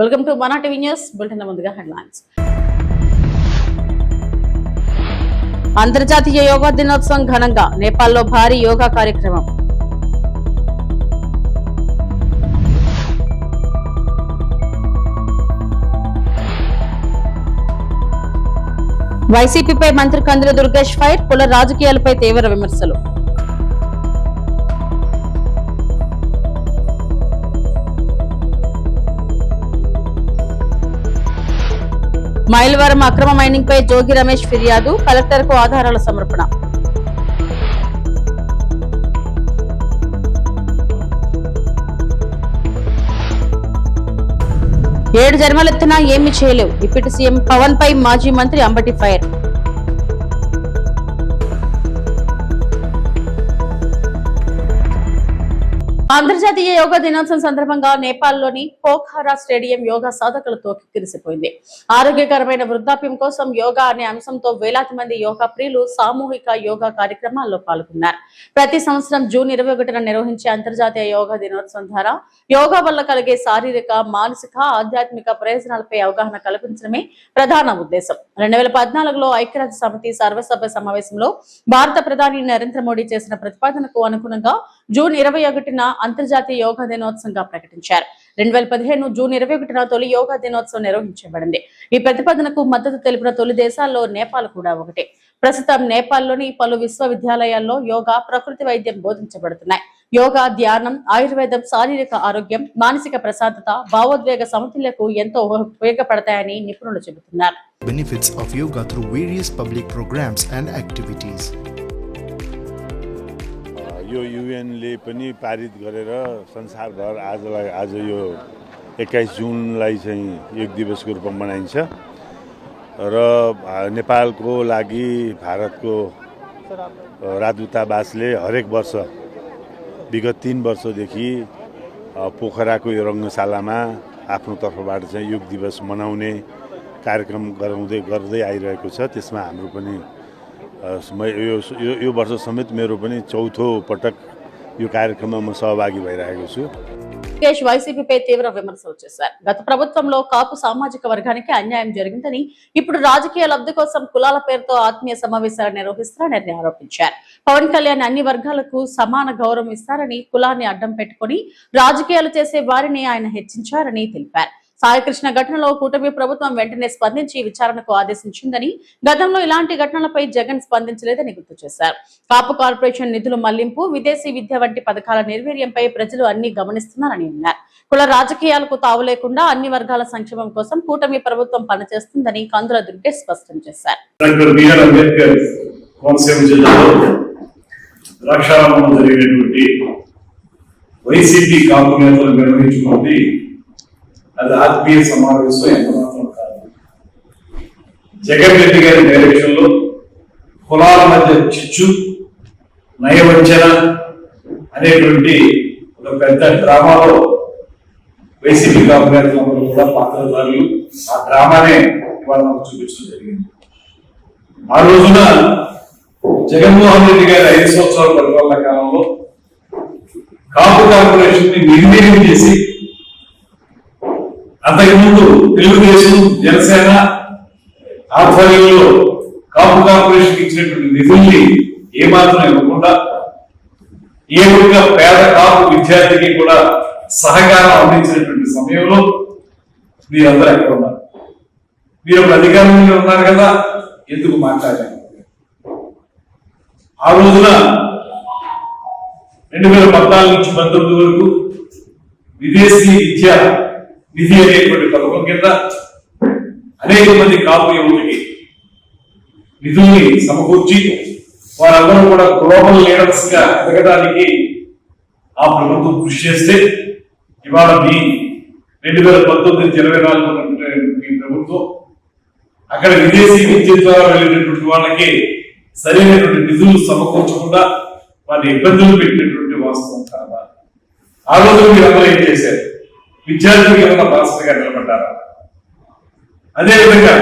Welcome to మన TV news bulletin. ముందుగా headlines. అంతర్జాతీయ యోగా దినోత్సవం ఘనంగా నేపాల్లో భారీ యోగా కార్యక్రమం. వైసీపీపై మంత్రి కందుల దుర్గేష్ ఫైర్, కుల రాజకీయాలపై తీవ్ర విమర్శలు. మైలవరం అక్రమ మైనింగ్ పై జోగి రమేష్ ఫిర్యాదు, కలెక్టర్ కు ఆధారాల సమర్పణ. ఏడు జన్మలెత్తినా ఏమీ చేయలేవు, డిప్యూటీ సీఎం పవన్ పై మాజీ మంత్రి అంబటి ఫైర్. అంతర్జాతీయ యోగా దినోత్సవం సందర్భంగా నేపాల్లోని పోఖారా స్టేడియం యోగా సాధకులతో కిక్కిరిసిపోయింది. ఆరోగ్యకరమైన వృద్ధాప్యం కోసం యోగా అనే అంశంతో వేలాది మంది యోగా ప్రియులు సామూహిక యోగా కార్యక్రమాల్లో పాల్గొన్నారు. ప్రతి సంవత్సరం జూన్ 21న నిర్వహించే అంతర్జాతీయ యోగా దినోత్సవం ద్వారా యోగా వల్ల కలిగే శారీరక, మానసిక, ఆధ్యాత్మిక ప్రయోజనాలపై అవగాహన కల్పించడమే ప్రధాన ఉద్దేశం. 2014లో ఐక్యరాజ్య సమితి సర్వసభ్య సమావేశంలో భారత ప్రధాని నరేంద్ర మోడీ చేసిన ప్రతిపాదనకు అనుగుణంగా జూన్ 21న అంతర్జాతీయ యోగా దినోత్సవంగా ప్రకటించారు. 2015 జూన్ 21న తొలి యోగా దినోత్సవం నిర్వహించబడింది. ఈ ప్రతిపాదనకు మద్దతు తెలిపిన తొలి దేశాల్లో నేపాల్ కూడా ఒకటి. ప్రస్తుతం నేపాల్లోని పలు విశ్వవిద్యాలయాల్లో యోగా, ప్రకృతి వైద్యం బోధించబడుతున్నాయి. యోగా, ధ్యానం, ఆయుర్వేదం శారీరక ఆరోగ్యం, మానసిక ప్రశాంతత, భావోద్వేగ సమతుల్యకు ఎంతో ఉపయోగపడతాయని నిపుణులు చెబుతున్నారు. Benefits of yoga through various public programs and activities. यो युएनले पनि पारित गरेर संसारभर आज यो 21 जुनलाई चाहिँ योग दिवसको रूपमा मनाइन्छ र नेपालको लागि भारतको राजदूतावासले हरेक वर्ष विगत 3 वर्षदेखि पोखराको यो रङ्गशालामा आफ्नो तर्फबाट चाहिँ योग दिवस मनाउने कार्यक्रम गर्दै आइरहेको छ। त्यसमा हाम्रो पनि यो वर्ष समेत मेरो पनि चौथो पटक यो कार्यक्रममा म सहभागी भइरहेको छु. వైసీపీపై తీవ్ర విమర్శలు చేశారు. గత ప్రభుత్వంలో కాపు సామాజిక వర్గానికి అన్యాయం జరిగిందని, ఇప్పుడు రాజకీయ లబ్ధి కోసం కులాల పేరుతో ఆత్మీయ సమావేశాలు నిర్వహిస్తారని ఆరోపించారు. పవన్ కళ్యాణ్ అన్ని వర్గాలకు సమాన గౌరవం ఇస్తారని, కులాన్ని అడ్డం పెట్టుకుని రాజకీయాలు చేసే వారిని ఆయన హెచ్చించారని తెలిపారు. సాయికృష్ణ ఘటనలో కూటమి ప్రభుత్వం వెంటనే స్పందించి విచారణకు ఆదేశించిందని, గతంలో ఇలాంటి ఘటనలపై జగన్ స్పందించలేదని గుర్తు చేశారు. కాపు కార్పొరేషన్ నిధుల మళ్లింపు, విదేశీ విద్య వంటి పథకాల నిర్వీర్యంపై ప్రజలు అన్ని గమనిస్తున్నారని అన్నారు. కుల రాజకీయాలకు తావు లేకుండా అన్ని వర్గాల సంక్షేమం కోసం కూటమి ప్రభుత్వం పనిచేస్తుందని కందుల దుర్గేష్ స్పష్టం చేశారు. అది ఆత్మీయ సమావేశం ఎంతమాత్రం కాదు. జగన్ రెడ్డి గారి డైరెక్షన్ లో కులాల మధ్య చిచ్చు, నయవంచన అనేటువంటి ఒక పెద్ద డ్రామాలో వైసీపీ కాంగ్రెస్లు కూడా పాత్రధారులు. ఆ డ్రామానే ఇవాళ నాకు చూపించడం జరిగింది. ఆ రోజున జగన్మోహన్ రెడ్డి గారి 5 సంవత్సరాల పరిపాలన కాలంలో కాపు కార్పొరేషన్ ని నిర్వీర్యం చేసి, అంతకుముందు తెలుగుదేశం, జనసేన ఆధ్వర్యంలో కాపు కార్పొరేషన్ ఇచ్చినటువంటి నిధుల్ని ఏమాత్రం ఇవ్వకుండా, ఏ ఒక్క పేద కాపు విద్యార్థికి కూడా సహకారం అందించినటువంటి సమయంలో మీరందరూ ఎక్కడ ఉన్నారు? మీరు అధికారంలో ఉన్నారు కదా, ఎందుకు మాట్లాడారు? ఆ రోజున 2014 నుంచి 19 వరకు విదేశీ విద్య నిధి అనేటువంటి పథకం కింద అనేక మంది కాపు యువతకి నిధుల్ని సమకూర్చి వారందరూ కూడా గ్లోబల్ లీడర్స్ గా ఎదగడానికి ఆ ప్రభుత్వం కృషి చేస్తే, ఇవాళ మీ 2019-24 మీ ప్రభుత్వం అక్కడ విదేశీ విద్య ద్వారా వెళ్ళినటువంటి వాళ్ళకి సరైనటువంటి నిధులు సమకూర్చకుండా వారిని ఇబ్బందులు పెట్టినటువంటి వాస్తవం కాదా? ఆ రోజు మీరు అందరూ ఏం చేశారు? విద్యార్థులకు ఏమన్నా పాస్టర్గా నిలబడ్డారా? అదేవిధంగా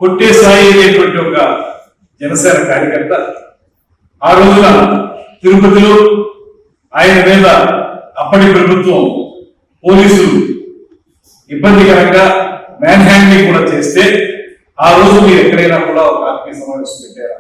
కొట్టే సాయి అనేటువంటి ఒక జనసేన కార్యకర్త ఆ రోజున తిరుపతిలో ఆయన మీద అప్పటి ప్రభుత్వం పోలీసులు ఇబ్బందికరంగా మ్యాన్ హ్యాండ్లింగ్ కూడా చేస్తే ఆ రోజు మీరు ఎక్కడైనా కూడా ఒక ఆత్మీయ సమావేశం పెట్టారా?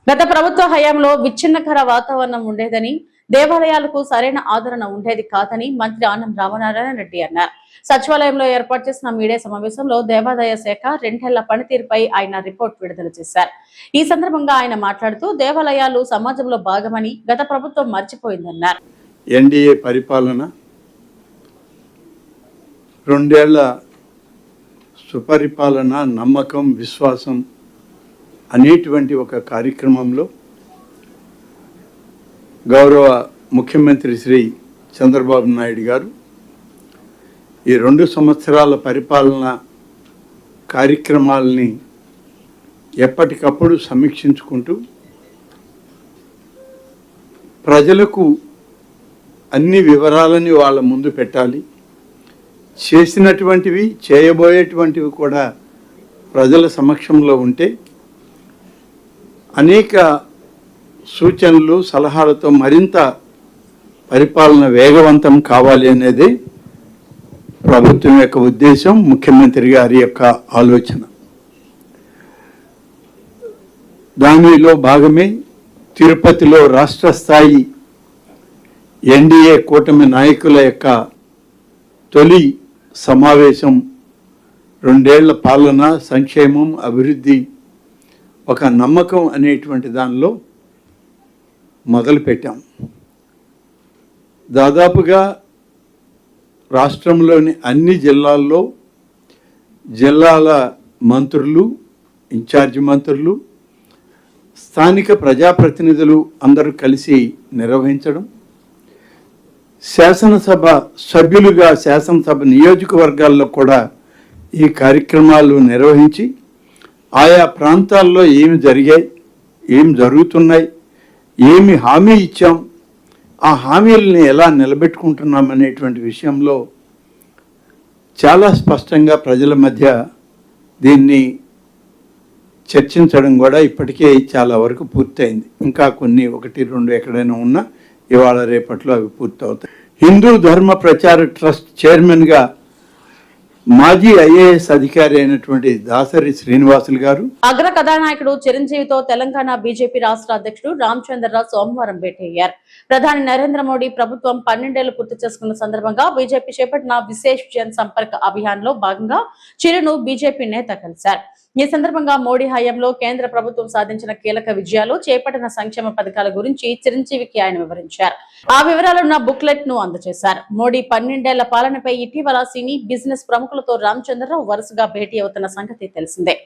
గత ప్రభుత్వ హయాంలో విచ్ఛిన్నకర వాతావరణం ఉండేదని, దేవాలయాలకు సరైన ఆదరణ ఉండేది కాదని మంత్రి ఆనం రామనారాయణ రెడ్డి అన్నారు. సచివాలయంలో ఏర్పాటు చేసిన మీడియా సమావేశంలో దేవాదాయ శాఖ 2 ఏళ్ల పనితీరుపై ఆయన రిపోర్ట్ విడుదల చేశారు. ఈ సందర్భంగా ఆయన మాట్లాడుతూ దేవాలయాలు సమాజంలో భాగమని గత ప్రభుత్వం మర్చిపోయిందన్నారు. ఎన్డీఏ పరిపాలన 2 ఏళ్ల సుపరిపాలన, నమ్మకం, విశ్వాసం అనేటువంటి ఒక కార్యక్రమంలో గౌరవ ముఖ్యమంత్రి శ్రీ చంద్రబాబు నాయుడు గారు ఈ 2 సంవత్సరాల పరిపాలన కార్యక్రమాలని ఎప్పటికప్పుడు సమీక్షించుకుంటూ ప్రజలకు అన్ని వివరాలని వాళ్ళ ముందు పెట్టాలి, చేసినటువంటివి చేయబోయేటువంటివి కూడా ప్రజల సమక్షంలో ఉంటే అనేక సూచనలు సలహాలతో మరింత పరిపాలన వేగవంతం కావాలి అనేది ప్రభుత్వం యొక్క ఉద్దేశం, ముఖ్యమంత్రి గారి యొక్క ఆలోచన. దానిలో భాగమే తిరుపతిలో రాష్ట్ర స్థాయి ఎన్డీఏ కూటమి నాయకుల యొక్క తొలి సమావేశం 2 ఏళ్ల పాలన, సంక్షేమం, అభివృద్ధి, ఒక నమ్మకం అనేటువంటి దానిలో మొదలుపెట్టాం. దాదాపుగా రాష్ట్రంలోని అన్ని జిల్లాల్లో జిల్లాల మంత్రులు, ఇన్ఛార్జి మంత్రులు, స్థానిక ప్రజాప్రతినిధులు అందరూ కలిసి నిర్వహించడం, శాసనసభ సభ్యులుగా శాసనసభ నియోజకవర్గాల్లో కూడా ఈ కార్యక్రమాలు నిర్వహించి ఆయా ప్రాంతాల్లో ఏమి జరిగాయి, ఏం జరుగుతున్నాయి, ఏమి హామీ ఇచ్చాం, ఆ హామీలని ఎలా నిలబెట్టుకుంటున్నాం అనేటువంటి విషయంలో చాలా స్పష్టంగా ప్రజల మధ్య దీన్ని చర్చించడం కూడా ఇప్పటికే చాలా వరకు పూర్తయింది. ఇంకా కొన్ని 1-2 ఎక్కడైనా ఉన్నా ఇవాళ రేపట్లో అవి పూర్తవుతాయి. హిందూ ధర్మ ప్రచార ట్రస్ట్ చైర్మన్గా మాజీ ఐఏఎస్ అధికారి అయినటువంటి దాసరి శ్రీనివాసులు గారు, అగ్ర కథానాయకుడు చిరంజీవితో తెలంగాణ బీజేపీ రాష్ట్ర అధ్యక్షుడు రామచంద్రరావు సోమవారం భేటీ అయ్యారు. ప్రధాని నరేంద్ర మోడీ ప్రభుత్వం 12 ఏళ్లు పూర్తి చేసుకున్న సందర్భంగా బీజేపీ చేపట్టిన విశేష్ జన్ సంపర్క్ అభియాన్ లో భాగంగా చిరును బీజేపీ నేత కలిశారు. ఈ సందర్భంగా మోడీ హయాంలో కేంద్ర ప్రభుత్వం సాధించిన కీలక విజయాలు, చేపట్టిన సంక్షేమ పథకాల గురించి చిరంజీవికి ఆయన వివరించారు. ఆ వివరాలున్న బుక్లెట్ ను అందజేశారు. మోడీ 12 ఏళ్ల పాలనపై ఇటీవల సినీ, బిజినెస్ ప్రముఖులతో రామచంద్రరావు వరుసగా భేటీ అవుతున్న సంగతి తెలిసిందే.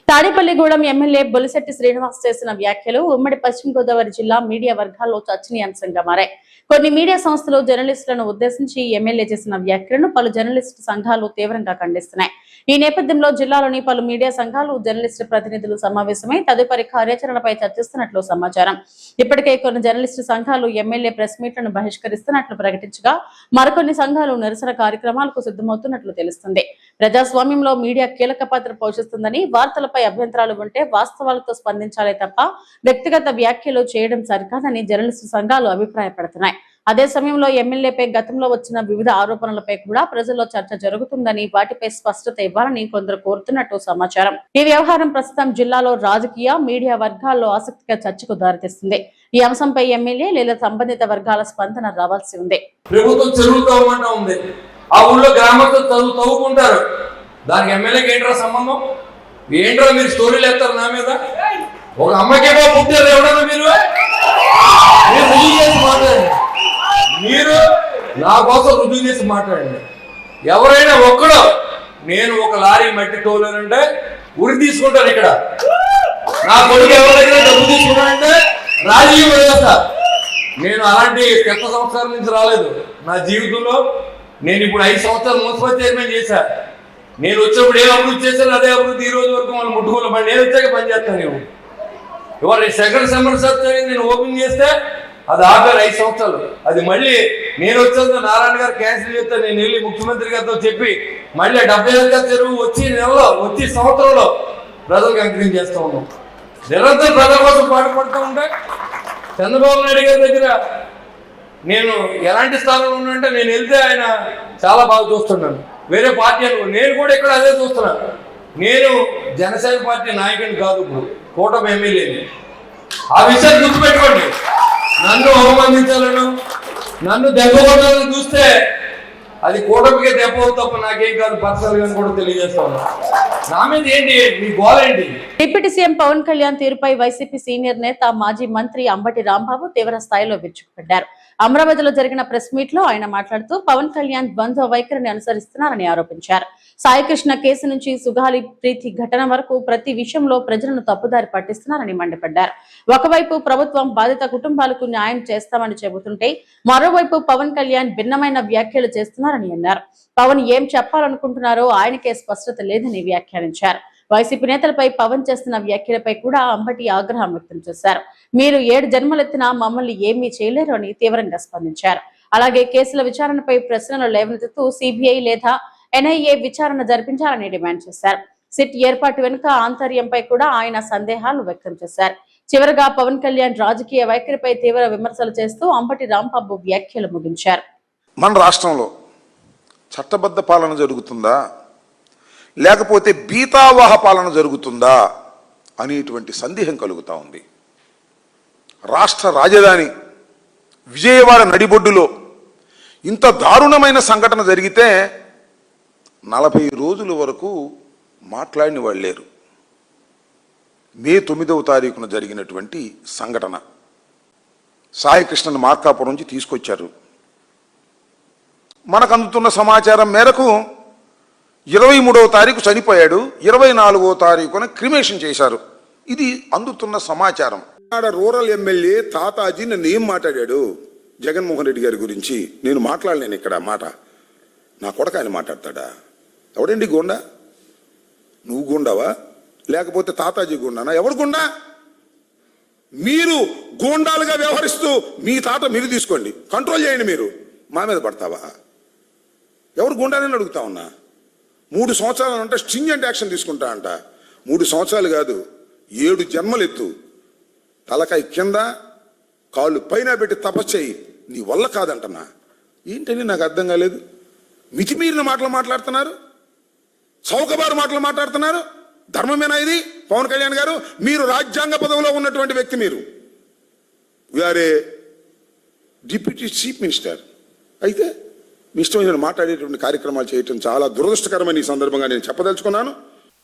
తాడేపల్లిగూడెం ఎమ్మెల్యే బొలిశెట్టి శ్రీనివాస్ చేసిన వ్యాఖ్యలు ఉమ్మడి పశ్చిమ గోదావరి జిల్లా మీడియా వర్గాల్లో చర్చనీయాంశంగా మారాయి. కొన్ని మీడియా సంస్థలు జర్నలిస్టులను ఉద్దేశించి ఎమ్మెల్యే చేసిన వ్యాఖ్యలను పలు జర్నలిస్టు సంఘాలు తీవ్రంగా ఖండిస్తున్నాయి. ఈ నేపథ్యంలో జిల్లాలోని పలు మీడియా సంఘాలు, జర్నలిస్టు ప్రతినిధులు సమావేశమై తదుపరి కార్యాచరణపై చర్చిస్తున్నట్లు సమాచారం. ఇప్పటికే కొన్ని జర్నలిస్టు సంఘాలు ఎమ్మెల్యే ప్రెస్ మీట్లను బహిష్కరిస్తున్నట్లు ప్రకటించగా మరికొన్ని సంఘాలు నిరసన కార్యక్రమాలకు సిద్ధమవుతున్నట్లు తెలుస్తుంది. ప్రజాస్వామ్యంలో మీడియా కీలక పాత్ర పోషిస్తుందని, వార్తలపై అభ్యంతరాలు ఉంటే వాస్తవాలతో స్పందించాలే తప్ప వ్యక్తిగత వ్యాఖ్యలు చేయడం సరికాదని జర్నలిస్టు సంఘాలు అభిప్రాయపడుతున్నాయి. అదే సమయంలో ఎమ్మెల్యేపై గతంలో వచ్చిన వివిధ ఆరోపణలపై కూడా ప్రజల్లో చర్చ జరుగుతుందని, వాటిపై స్పష్టత ఇవ్వాలని కొందరు కోరుతున్నట్టు సమాచారం. ఈ వ్యవహారం ప్రస్తుతం జిల్లాలో రాజకీయ, మీడియా వర్గాల్లో ఆసక్తిగా చర్చకు దారితీస్తుంది. ఈ అంశంపై ఎమ్మెల్యే లేదా సంబంధిత వర్గాల స్పందన రావాల్సి ఉంది. ప్రభుత్వం చెరువు తవ్వమంటా ఉంది, ఆ ఊళ్ళో గ్రామస్తులు తవ్వుకుంటారు, దానికి ఎమ్మెల్యేకి ఏంట్రా సంబంధం? ఏంట్రా మీరు స్టోరీలు ఎత్తారు నా మీద? ఒక అమ్మకేమో పుట్టారు, ఎవడన్నా మీరు రుజువు చేసి మాట్లాడండి, మీరు నా కోసం రుజువు చేసి మాట్లాడండి. ఎవరైనా ఒక్కడో నేను ఒక లారీ మట్టి తోలేనంటే ఉరి తీసుకుంటాను. ఇక్కడ నా కొడుకు ఎవరి దగ్గర డబ్బు తీసుకున్నానంటే రాజీవ్ వ్యవస్థ. నేను అలాంటి కొత్త సంవత్సరాల నుంచి రాలేదు నా జీవితంలో. నేను ఇప్పుడు 5 సంవత్సరాలు మున్సిపల్ చైర్మన్ చేశా. నేను వచ్చినప్పుడు ఏ అభివృద్ధి చేశాను అదే అభివృద్ధి ఈ రోజు వరకు మనం ముట్టుకోలేం. నేను వచ్చాక పని చేస్తాను. ఇవాళ సెకండ్ సెమిస్టర్ నేను ఓపెన్ చేస్తే అది ఆపేరు 5 సంవత్సరాలు. అది మళ్ళీ నేను వచ్చేందుకు నారాయణ గారు క్యాన్సిల్ చేస్తే నేను వెళ్ళి ముఖ్యమంత్రి గారితో చెప్పి మళ్ళీ 70,000 చెరువు వచ్చి నెలలో వచ్చి సంవత్సరంలో ప్రజలకు అంకితం చేస్తూ ఉన్నాం. నిరంతరం ప్రజల కోసం పాటుపడుతూ ఉంటే చంద్రబాబు నాయుడు గారి దగ్గర నేను ఎలాంటి స్థానంలో ఉన్నానంటే నేను వెళ్తే ఆయన చాలా బాగా చూస్తున్నాను. వేరే పార్టీ నేను కూడా ఇక్కడ అదే చూస్తున్నాను. నేను జనసేన పార్టీ నాయకుడిని కాదు, ఇప్పుడు కూటమి ఎమ్మెల్యేని. ఆ విషయాన్ని గుర్తుపెట్టుకోండి. నన్ను అవమానించాలను, నన్ను దెబ్బ కొట్టాలని చూస్తే అది కూటమికే దెబ్బ తప్ప నాకేం కాదు. పర్సనల్ గా కూడా తెలియజేస్తా ఉన్నా. నా మీద ఏంటి మీ గోల్ ఏంటి? డిప్యూటీ సీఎం పవన్ కళ్యాణ్ తీరుపై వైసీపీ సీనియర్ నేత మాజీ మంత్రి అంబటి రాంబాబు తీవ్ర స్థాయిలో విరుచుకుపడ్డారు. అమరావతిలో జరిగిన ప్రెస్ మీట్ లో ఆయన మాట్లాడుతూ పవన్ కళ్యాణ్ ద్వంద్వ వైఖరిని అనుసరిస్తున్నారని ఆరోపించారు. సాయికృష్ణ కేసు నుంచి సుగాలి ప్రీతి ఘటన వరకు ప్రతి విషయంలో ప్రజలను తప్పుదారి పట్టిస్తున్నారని మండిపడ్డారు. ఒకవైపు ప్రభుత్వం బాధిత కుటుంబాలకు న్యాయం చేస్తామని చెబుతుంటే మరోవైపు పవన్ కళ్యాణ్ భిన్నమైన వ్యాఖ్యలు చేస్తున్నారని అన్నారు. పవన్ ఏం చెప్పాలనుకుంటున్నారో ఆయనకే స్పష్టత లేదని వ్యాఖ్యానించారు. వైసీపీ నేతలపై పవన్ చేస్తున్న వ్యాఖ్యలపై కూడా అంబటి ఆగ్రహం వ్యక్తం చేశారు. మీరు 7 జన్మలెత్తినా మమ్మల్ని ఏమీ చేయలేరు అని తీవ్రంగా స్పందించారు. అలాగే కేసుల విచారణపై ప్రశ్నలు లేవనెత్తుతూ సిబిఐ లేదా ఎన్ఐఏ విచారణ జరిపించాలని డిమాండ్ చేశారు. సిట్ ఏర్పాటు వెనుక ఆంతర్యంపై కూడా ఆయన సందేహాలు వ్యక్తం చేశారు. చివరగా పవన్ కళ్యాణ్ రాజకీయ వైఖరిపై తీవ్ర విమర్శలు చేస్తూ అంబటి రాంబాబు వ్యాఖ్యలు ముగించారు. మన రాష్ట్రంలో చట్టబద్ధ పాలన జరుగుతుందా లేకపోతే బీతావాహ పాలన జరుగుతుందా అనేటువంటి సందేహం కలుగుతూ ఉంది. రాష్ట్ర రాజధాని విజయవాడ నడిబొడ్డులో ఇంత దారుణమైన సంఘటన జరిగితే 40 రోజుల వరకు మాట్లాడిన వాళ్ళు లేరు. మే 9వ తారీఖున జరిగినటువంటి సంఘటన సాయికృష్ణను మార్కాపురం నుంచి తీసుకొచ్చారు. మనకు అందుతున్న సమాచారం మేరకు 23వ తారీఖు చనిపోయాడు, 24వ తారీఖున క్రిమేషన్ చేశారు. ఇది అందుతున్న సమాచారం. రూరల్ ఎమ్మెల్యే తాతాజీ నన్ను ఏం మాట్లాడాడు జగన్మోహన్ రెడ్డి గారి గురించి నేను మాట్లాడలేను ఇక్కడ మాట. నా కొడుకు ఆయన మాట్లాడతాడా? ఎవడండి గుండా? నువ్వు గుండావా లేకపోతే తాతాజీ గుండానా? ఎవడు గుండా? మీరు గూండాలుగా వ్యవహరిస్తూ మీ తాత మీరు తీసుకోండి, కంట్రోల్ చేయండి. మీరు మా మీద పడతావా? ఎవరు గుండాలని అడుగుతా ఉన్నా. 3 సంవత్సరాలు అంటే స్ట్రింజెంట్ యాక్షన్ తీసుకుంటా అంట. 3 సంవత్సరాలు కాదు, 7 జన్మలు ఎత్తు, తలకాయ కింద కాళ్ళు పైన పెట్టి తపస్సేయి, నీ వల్ల కాదంటనా? ఏంటని నాకు అర్థం కాలేదు. మితిమీరిన మాటలు మాట్లాడుతున్నారు, చౌకబారు మాటలు మాట్లాడుతున్నారు. ధర్మమేనా ఇది? పవన్ కళ్యాణ్ గారు, మీరు రాజ్యాంగ పదవిలో ఉన్నటువంటి వ్యక్తి, మీరు వీఆర్ ఏ డిప్యూటీ చీఫ్ మినిస్టర్. అయితే మీ ఇష్టమైన మాట్లాడేటువంటి కార్యక్రమాలు చేయటం చాలా దురదృష్టకరమని ఈ సందర్భంగా నేను చెప్పదలుచుకున్నాను.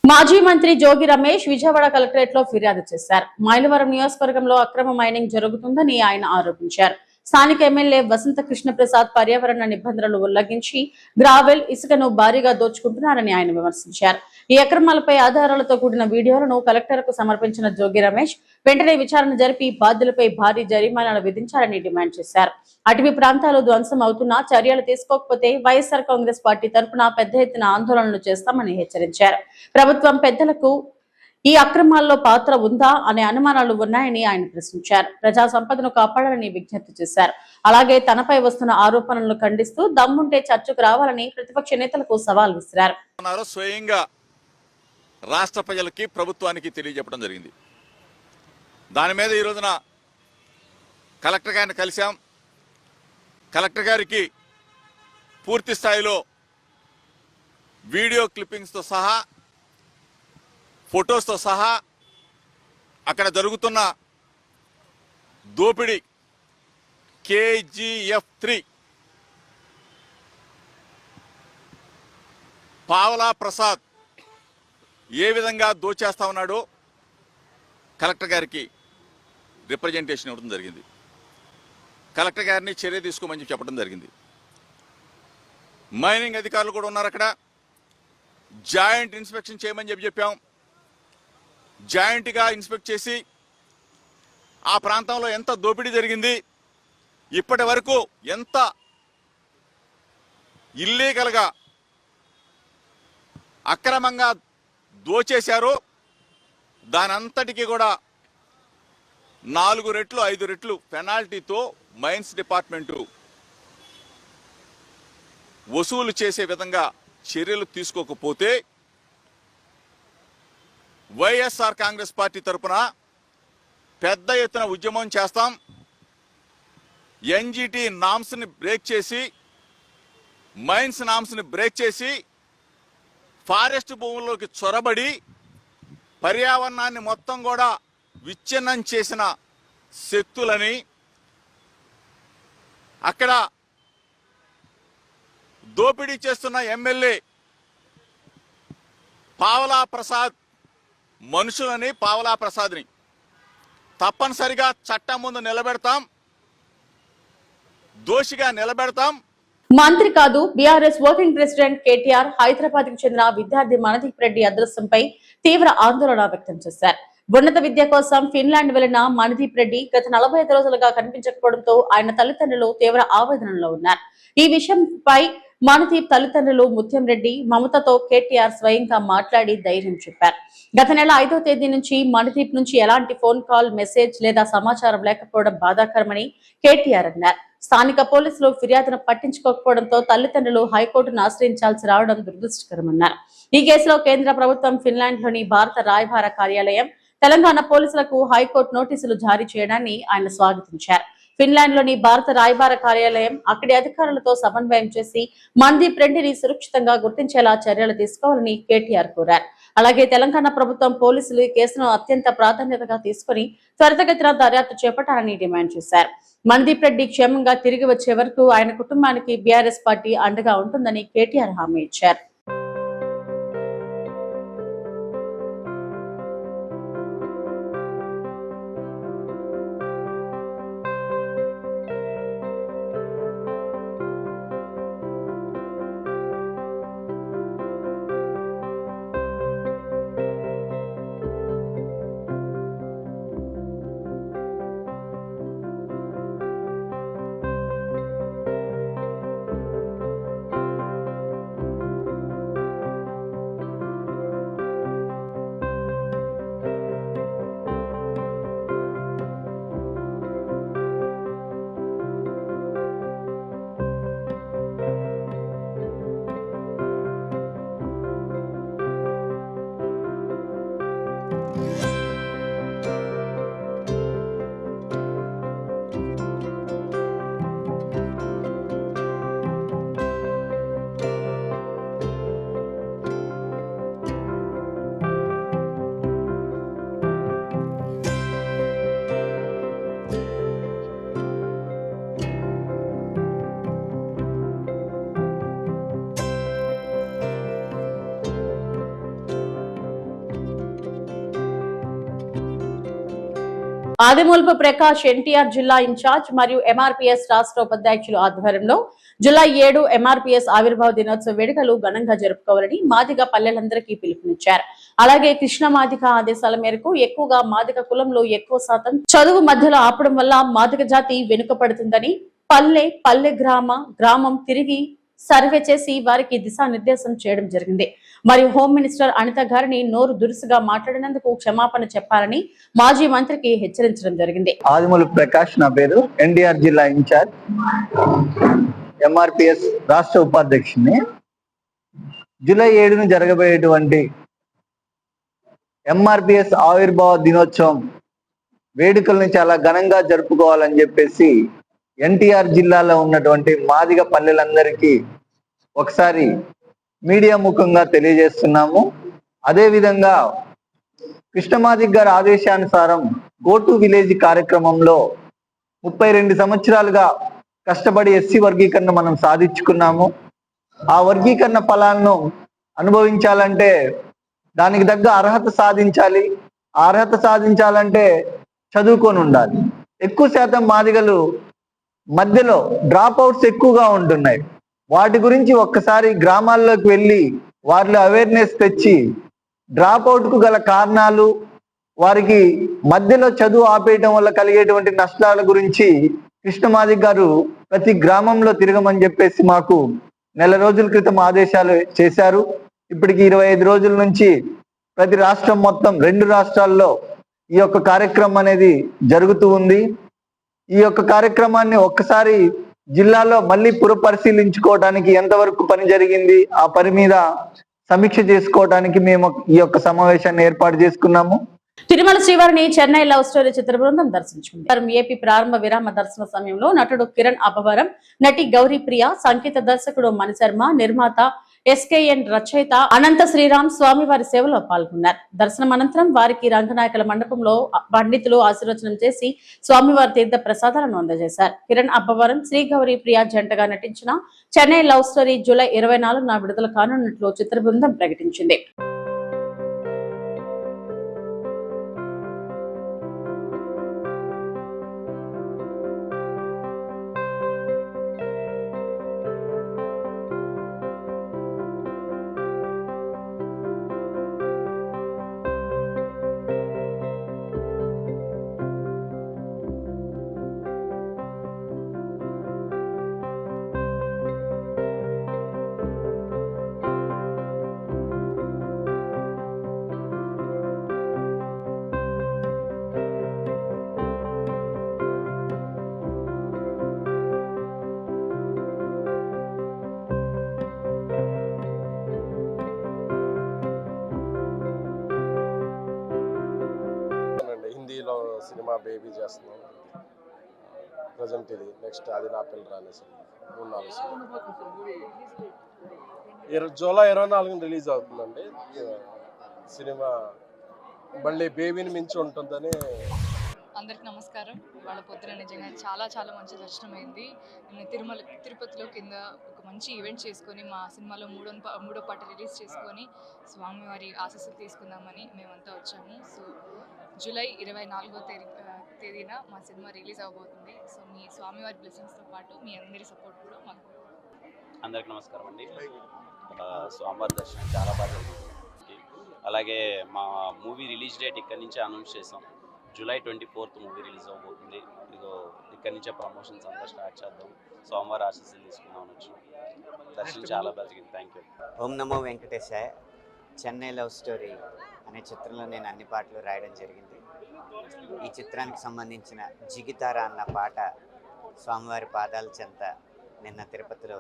మాజీ మంత్రి జోగి రమేష్ విజయవాడ కలెక్టరేట్ లో ఫిర్యాదు చేశారు. మైలవరం నియోజకవర్గంలో అక్రమ మైనింగ్ జరుగుతుందని ఆయన ఆరోపించారు. స్థానిక ఎమ్మెల్యే వసంత కృష్ణ ప్రసాద్ పర్యావరణ నిబంధనలు ఉల్లంఘించి గ్రావెల్, ఇసుకను భారీగా దోచుకుంటున్నారని ఆయన విమర్శించారు. ఈ అక్రమాలపై ఆధారాలతో కూడిన వీడియోలను కలెక్టర్ కు సమర్పించిన జోగి రమేష్ వెంటనే విచారణ జరిపి బాధ్యులపై భారీ జరిమానాలు విధించాలని డిమాండ్ చేశారు. అటవీ ప్రాంతాలు ధ్వంసం అవుతున్నా చర్యలు తీసుకోకపోతే వైఎస్ఆర్ కాంగ్రెస్ పార్టీ తరఫున పెద్ద ఎత్తున ఆందోళనలు చేస్తామని హెచ్చరించారు. ప్రభుత్వం పెద్దలకు ఈ అక్రమాల్లో పాత్ర ఉందా అనే అనుమానాలు ఉన్నాయని ఆయన ప్రశ్నించారు. ప్రజా సంపదను కాపాడాలని విజ్ఞప్తి చేశారు. అలాగే తనపై వస్తున్న ఆరోపణలను ఖండిస్తూ దమ్ముంటే చర్చకు రావాలని ప్రతిపక్ష నేతలకు సవాల్ విసిరారు. స్వయంగా రాష్ట్ర ప్రజలకి ప్రభుత్వానికి తెలియజెప్పడం జరిగింది. దాని మీద ఈ రోజున కలెక్టర్ గారిని కలిశాం. కలెక్టర్ గారికి పూర్తి స్థాయిలో వీడియో క్లిప్పింగ్స్తో సహా, ఫొటోస్తో సహా అక్కడ జరుగుతున్న దోపిడీ KGF3 పావలా ప్రసాద్ ఏ విధంగా దోచేస్తా ఉన్నాడో కలెక్టర్ గారికి రిప్రజెంటేషన్ ఇవ్వడం జరిగింది. కలెక్టర్ గారిని చర్య తీసుకోమని చెప్పడం జరిగింది. మైనింగ్ అధికారులు కూడా ఉన్నారు అక్కడ. జాయింట్ ఇన్స్పెక్షన్ చేయమని చెప్పాం. జాయింట్గా ఇన్స్పెక్ట్ చేసి ఆ ప్రాంతంలో ఎంత దోపిడీ జరిగింది, ఇప్పటి వరకు ఎంత ఇల్లీగల్గా అక్రమంగా దోచేశారో దానంతటికీ కూడా 4 రెట్లు 5 రెట్లు పెనాల్టీతో మైన్స్ డిపార్ట్మెంటు వసూలు చేసే విధంగా చర్యలు తీసుకోకపోతే వైఎస్ఆర్ కాంగ్రెస్ పార్టీ తరఫున పెద్ద ఎత్తున ఉద్యమం చేస్తాం. ఎన్జిటి నామ్స్ని బ్రేక్ చేసి, మైన్స్ నామ్స్ని బ్రేక్ చేసి, ఫారెస్ట్ భూముల్లోకి చొరబడి పర్యావరణాన్ని మొత్తం కూడా విచ్ఛిన్నం చేసిన శక్తులని, అక్కడ దోపిడీ చేస్తున్న ఎమ్మెల్యే పావలా ప్రసాద్ మనుషులని, పావలా ప్రసాద్ని తప్పనిసరిగా చట్టం ముందు నిలబెడతాం, దోషిగా నిలబెడతాం. మంత్రి కాదు BRS working president KTR Hyderabad కు చెందిన విద్యార్థి మనదీప్ రెడ్డి అదృశ్యంపై తీవ్ర ఆందోళన వ్యక్తం చేశారు. ఉన్నత విద్య కోసం ఫిన్లాండ్ వెళ్లిన మనదీప్ రెడ్డి గత 45 రోజులుగా కనిపించకపోవడంతో ఆయన తల్లిదండ్రులు తీవ్ర ఆవేదనలో ఉన్నారు. ఈ విషయంపై మనదీప్ తల్లిదండ్రులు ముత్యం రెడ్డి మమతతో కేటీఆర్ స్వయంగా మాట్లాడి ధైర్యం చెప్పారు. గత నెల 5వ తేదీ నుంచి మనదీప్ నుంచి ఎలాంటి ఫోన్ కాల్, మెసేజ్ లేదా సమాచారం లేకపోవడం బాధాకరమని కేటీఆర్ అన్నారు. స్థానిక పోలీసులు ఫిర్యాదును పట్టించుకోకపోవడంతో తల్లిదండ్రులు హైకోర్టును ఆశ్రయించాల్సి రావడం దురదృష్టకరమన్నారు. ఈ కేసులో కేంద్ర ప్రభుత్వం, ఫిన్లాండ్ లోని భారత రాయబార కార్యాలయం, తెలంగాణ పోలీసులకు హైకోర్టు నోటీసులు జారీ చేయడాన్ని ఆయన స్వాగతించారు. ఫిన్లాండ్ లోని భారత రాయబార కార్యాలయం అక్కడి అధికారులతో సమన్వయం చేసి మనదీప్ రెడ్డిని సురక్షితంగా గుర్తించేలా చర్యలు తీసుకోవాలని కేటీఆర్ కోరారు. అలాగే తెలంగాణ ప్రభుత్వం, పోలీసులు ఈ కేసును అత్యంత ప్రాధాన్యతగా తీసుకుని త్వరితగతిన దర్యాప్తు చేపట్టాలని డిమాండ్ చేశారు. మనదీప్ రెడ్డి క్షేమంగా తిరిగి వచ్చే వరకు ఆయన కుటుంబానికి బీఆర్ఎస్ పార్టీ అండగా ఉంటుందని కేటీఆర్ హామీ ఇచ్చారు. ఆదిమూలపు ప్రకాష్ ఎన్టీఆర్ జిల్లా ఇన్ఛార్జ్ మరియు ఎంఆర్పీఎస్ రాష్ట్ర ఉపాధ్యక్షులు ఆధ్వర్యంలో జూలై 7 ఎంఆర్పీఎస్ ఆవిర్భావ దినోత్సవ వేడుకలు ఘనంగా జరుపుకోవాలని మాదిగ పల్లెలందరికీ పిలుపునిచ్చారు. అలాగే కృష్ణ మాదిగ ఆదేశాల మేరకు ఎక్కువగా మాదిగ కులంలో ఎక్కువ శాతం చదువు మధ్యలో ఆపడం వల్ల మాదిగ జాతి వెనుకపడుతుందని పల్లె గ్రామం తిరిగి సర్వే చేసి వారికి దిశానిర్దేశం చేయడం జరిగింది. మరియు హోమ్ మినిస్టర్ అనిత గారిని నోరు దురుసుగా మాట్లాడినందుకు క్షమాపణ చెప్పాలని మాజీ మంత్రికి హెచ్చరించడం జరిగింది. ఆదిమూలపు ప్రకాష్ నా పేరు, ఎన్టీఆర్ జిల్లా ఇన్ఛార్జ్, ఎంఆర్పిఎస్ రాష్ట్ర ఉపాధ్యక్షుని. జూలై 7ను జరగబోయేటువంటి ఎంఆర్పిఎస్ ఆవిర్భావ దినోత్సవం వేడుకల్ని చాలా ఘనంగా జరుపుకోవాలని చెప్పేసి ఎన్టీఆర్ జిల్లాలో ఉన్నటువంటి మాదిగ పల్లెలందరికీ ఒకసారి మీడియా ముఖంగా తెలియజేస్తున్నాము. అదేవిధంగా కృష్ణమాదిగ్ గారి ఆదేశానుసారం గో టు విలేజ్ కార్యక్రమంలో 32 సంవత్సరాలుగా కష్టపడి ఎస్సీ వర్గీకరణ మనం సాధించుకున్నాము. ఆ వర్గీకరణ ఫలాలను అనుభవించాలంటే దానికి తగ్గ అర్హత సాధించాలి. ఆ అర్హత సాధించాలంటే చదువుకొని ఉండాలి. ఎక్కువ శాతం మాదిగలు మధ్యలో డ్రాప్ అవుట్స్ ఎక్కువగా ఉంటున్నాయి. వాటి గురించి ఒక్కసారి గ్రామాల్లోకి వెళ్ళి వారిలో అవేర్నెస్ తెచ్చి డ్రాప్ అవుట్ కు గల కారణాలు, వారికి మధ్యలో చదువు ఆపేయటం వల్ల కలిగేటువంటి నష్టాల గురించి కృష్ణమాదిగ్ గారు ప్రతి గ్రామంలో తిరగమని చెప్పేసి మాకు నెల రోజుల క్రితం ఆదేశాలు చేశారు. ఇప్పటికి 25 రోజుల నుంచి ప్రతి రాష్ట్రం మొత్తం 2 రాష్ట్రాల్లో ఈ యొక్క కార్యక్రమం అనేది జరుగుతూ ఉంది. ఈ యొక్క కార్యక్రమాన్ని ఒక్కసారి జిల్లాలో మళ్ళీ పునఃపరిశీలించుకోవడానికి ఎంతవరకు పని జరిగింది, ఆ పని మీద సమీక్ష చేసుకోవడానికి మేము ఈ యొక్క సమావేశాన్ని ఏర్పాటు చేసుకున్నాము. తిరుమల శ్రీవారిని చెన్నై లవ్ స్టోరీ చిత్ర బృందం దర్శించుకుంది. ఏపీ ప్రారంభ విరామ దర్శన సమయంలో నటుడు కిరణ్ అబ్బవరం, నటి గౌరీ ప్రియ, సంగీత దర్శకుడు మణిశర్మ, నిర్మాత SKN రచయిత అనంత శ్రీరామ్ స్వామివారి సేవలో పాల్గొన్నారు. దర్శనం అనంతరం వారికి రంగనాయకుల మండపంలో పండితులు ఆశీర్వచనం చేసి స్వామివారి తీర్థ ప్రసాదాలను అందజేశారు. కిరణ్ అబ్బవరం, శ్రీ గౌరీ ప్రియ జంటగా నటించిన చెన్నై లవ్ స్టోరీ జూలై 24న విడుదల కానున్నట్లు చిత్ర బృందం ప్రకటించింది. హిందీలో సినిమా బేబీ చేస్తున్నాం. ప్రజెంట్ ఇది నెక్స్ట్ అది నా పిల్ల రాని సినిమా 3-4 జూలై 24 రిలీజ్ అవుతుందండి. సినిమా మళ్ళీ బేబీని మించి ఉంటుందని. అందరికి నమస్కారం. వాళ్ళ పొద్దున నిజంగా చాలా మంచి దర్శనం అయింది. నేను తిరుపతిలో కింద ఒక మంచి ఈవెంట్ చేసుకొని మా సినిమాలో మూడో పాట రిలీజ్ చేసుకొని స్వామివారి ఆశీస్సులు తీసుకుందామని మేమంతా వచ్చాము. సో జూలై 24వ తేదీన మా సినిమా రిలీజ్ అవబోతుంది. సో మీ స్వామివారి బ్లెస్సింగ్స్తో పాటు మీ అందరి సపోర్ట్ కూడా మాకు. అందరికి నమస్కారం అండి. స్వామివారి దర్శనం చాలా బాగా జరిగింది. అలాగే మా మూవీ రిలీజ్ డేట్ ఇక్కడి నుంచే అనౌన్స్ చేసాం. జూలై 24th మూవీ రిలీజ్ అవబోతుంది. ఇదిగో ఇక్కడి నుంచే ప్రమోషన్స్ అంతా స్టార్ట్ చేద్దాం. సోమవారం ఆశీస్సులు తీసుకుందామని వచ్చి దర్శనం చాలా బాగా జరిగింది. Thank you. Om Namo Venkatesaya. Chennai love story అనే చిత్రంలో నేను అన్ని పాటలు రాయడం జరిగింది. ఈ చిత్రానికి సంబంధించిన జిగితారా అన్న పాట స్వామివారి పాదాల చెంత నిన్న తిరుపతిలో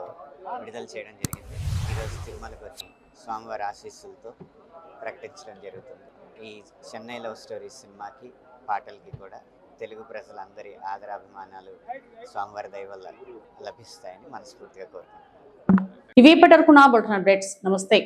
విడుదల చేయడం జరిగింది. ఈరోజు తిరుమలకు వచ్చి స్వామివారి ఆశీస్సులతో ప్రకటించడం జరుగుతుంది. ఈ చెన్నై లవ్ స్టోరీ సినిమాకి పాటలకి కూడా తెలుగు ప్రజలందరి ఆదరాభిమానాలు స్వామివారి దయ వల్ల లభిస్తాయని మనస్ఫూర్తిగా కోరుతున్నాను. ఇవి ఇప్పటివరకు నా బొటన అప్డేట్స్. నమస్తే.